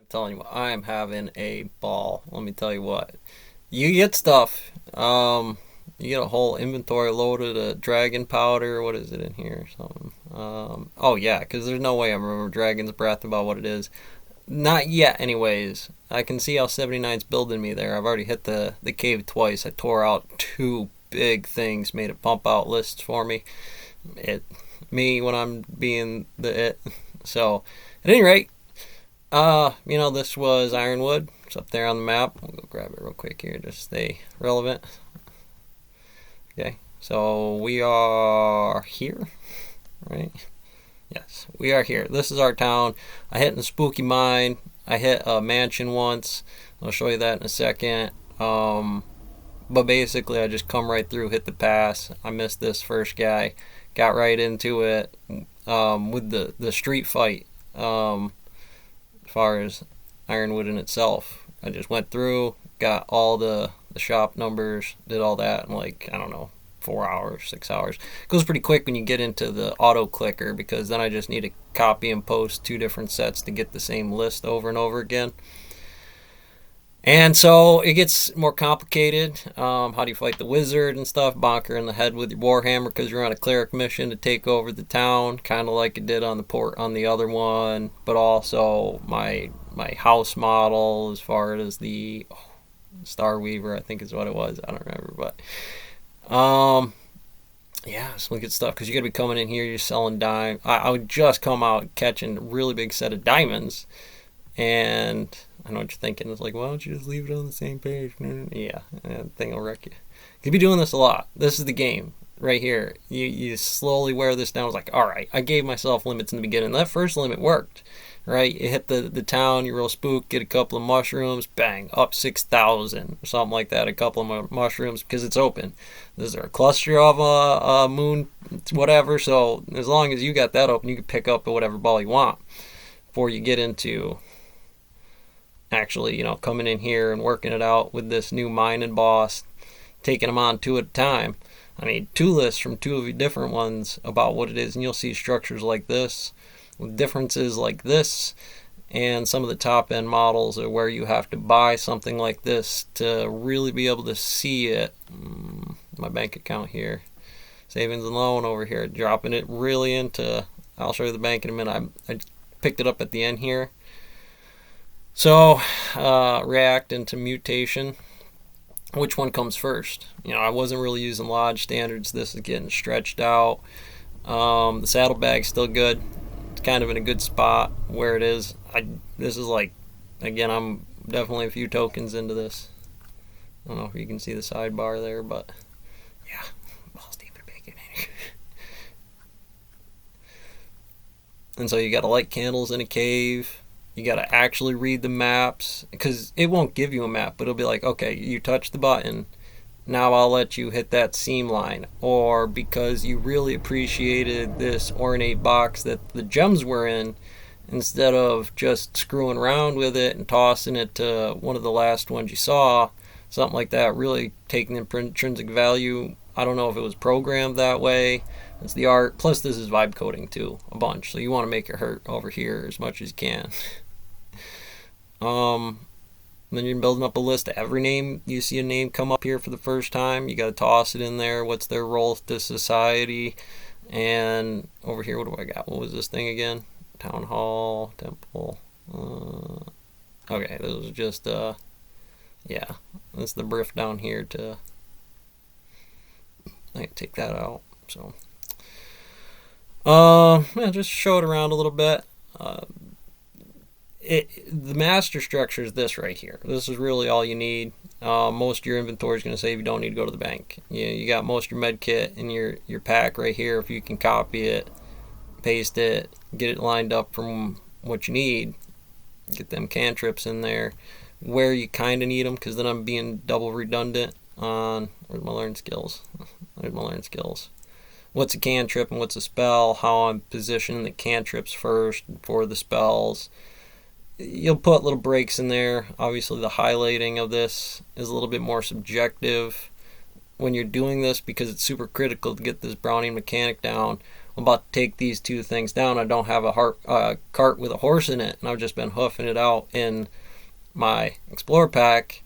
Telling you what, I am having a ball. Let me tell you what. You get stuff. You get a whole inventory loaded of dragon powder. What is it in here? Something. Oh yeah, because there's no way I remember Dragon's Breath about what it is. Not yet, anyways. I can see how 79's building me there. I've already hit the cave twice. I tore out two big things, made it pump out lists for me. It me when I'm being the it. So, at any rate, this was Ironwood. It's up there on the map. We'll go grab it real quick here to stay relevant. Okay, so we are here, right? Yes, we are here. This is our town. I hit in a spooky mine. I hit a mansion once. I'll show you that in a second. But basically, I just come right through, hit the pass. I missed this first guy, got right into it with the street fight. As far as Ironwood in itself, I just went through, got all the shop numbers, did all that in like, I don't know, 4 hours, 6 hours. It goes pretty quick when you get into the auto clicker, because then I just need to copy and post two different sets to get the same list over and over again. And so it gets more complicated. How do you fight the wizard and stuff? Bonker in the head with your warhammer because you're on a cleric mission to take over the town, kind of like it did on the port on the other one. But also my house model, as far as the Star Weaver, I think is what it was. I don't remember, but yeah, some good stuff. Because you got to be coming in here, you're selling dime. I would just come out catching a really big set of diamonds, and I know what you're thinking. It's like, why don't you just leave it on the same page? Yeah, that thing will wreck you. You'll be doing this a lot. This is the game right here. You slowly wear this down. It's like, all right, I gave myself limits in the beginning. That first limit worked, right? You hit the town, you roll spook, get a couple of mushrooms, bang, up 6,000 or something like that. A couple of mushrooms because it's open. Is there a cluster of a moon, whatever? So as long as you got that open, you can pick up whatever ball you want before you get into actually, coming in here and working it out with this new mining boss, taking them on two at a time. I mean, two lists from two of you different ones about what it is, and you'll see structures like this with differences like this, and some of the top end models are where you have to buy something like this to really be able to see it. My bank account here, savings and loan over here, dropping it really into, I'll show you the bank in a minute. I picked it up at the end here. So, React into mutation. Which one comes first? I wasn't really using Lodge standards. This is getting stretched out. The saddlebag's still good. It's kind of in a good spot where it is. This is like, again, I'm definitely a few tokens into this. I don't know if you can see the sidebar there, but yeah, balls deep and bacon. And so you got to light candles in a cave. You got to actually read the maps, because it won't give you a map, but it'll be like, okay, you touch the button, now I'll let you hit that seam line. Or because you really appreciated this ornate box that the gems were in, instead of just screwing around with it and tossing it to one of the last ones you saw, something like that, really taking intrinsic value. I don't know if it was programmed that way. It's the art. Plus, this is vibe coding too, a bunch. So you want to make it hurt over here as much as you can. Then you're building up a list of every name you see a name come up here for the first time. You got to toss it in there. What's their role to society? And over here, what do I got? What was this thing again? Town hall, temple. Okay, this was just yeah. That's the brief down here to. I can take that out. So, yeah, just show it around a little bit. The master structure is this right here. This is really all you need. Most of your inventory is going to say you don't need to go to the bank. You got most of your med kit in your pack right here. If you can copy it, paste it, get it lined up from what you need, get them cantrips in there where you kind of need them, because then I'm being double redundant on, where's my learn skills? There's my learn skills. What's a cantrip and what's a spell, how I'm positioning the cantrips first for the spells. You'll put little breaks in there. Obviously, the highlighting of this is a little bit more subjective when you're doing this, because it's super critical to get this Brownian mechanic down. I'm about to take these two things down. I don't have a cart with a horse in it, and I've just been hoofing it out in my Explorer pack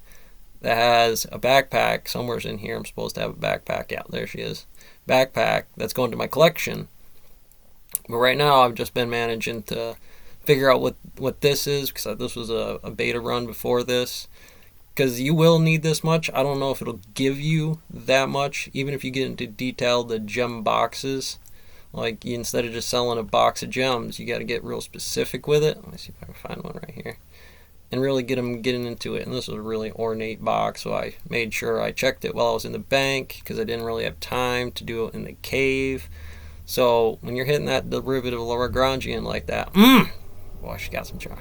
that has a backpack. Somewhere's in here I'm supposed to have a backpack. Yeah, there she is. Backpack that's going to my collection. But right now I've just been managing to figure out what this is, because this was a beta run before this. Because you will need this much. I don't know if it'll give you that much, even if you get into detail the gem boxes. Like, instead of just selling a box of gems, you got to get real specific with it. Let me see if I can find one right here. And really getting into it. And this was a really ornate box, so I made sure I checked it while I was in the bank, because I didn't really have time to do it in the cave. So when you're hitting that derivative Lagrangian like that, boy, she got some charm.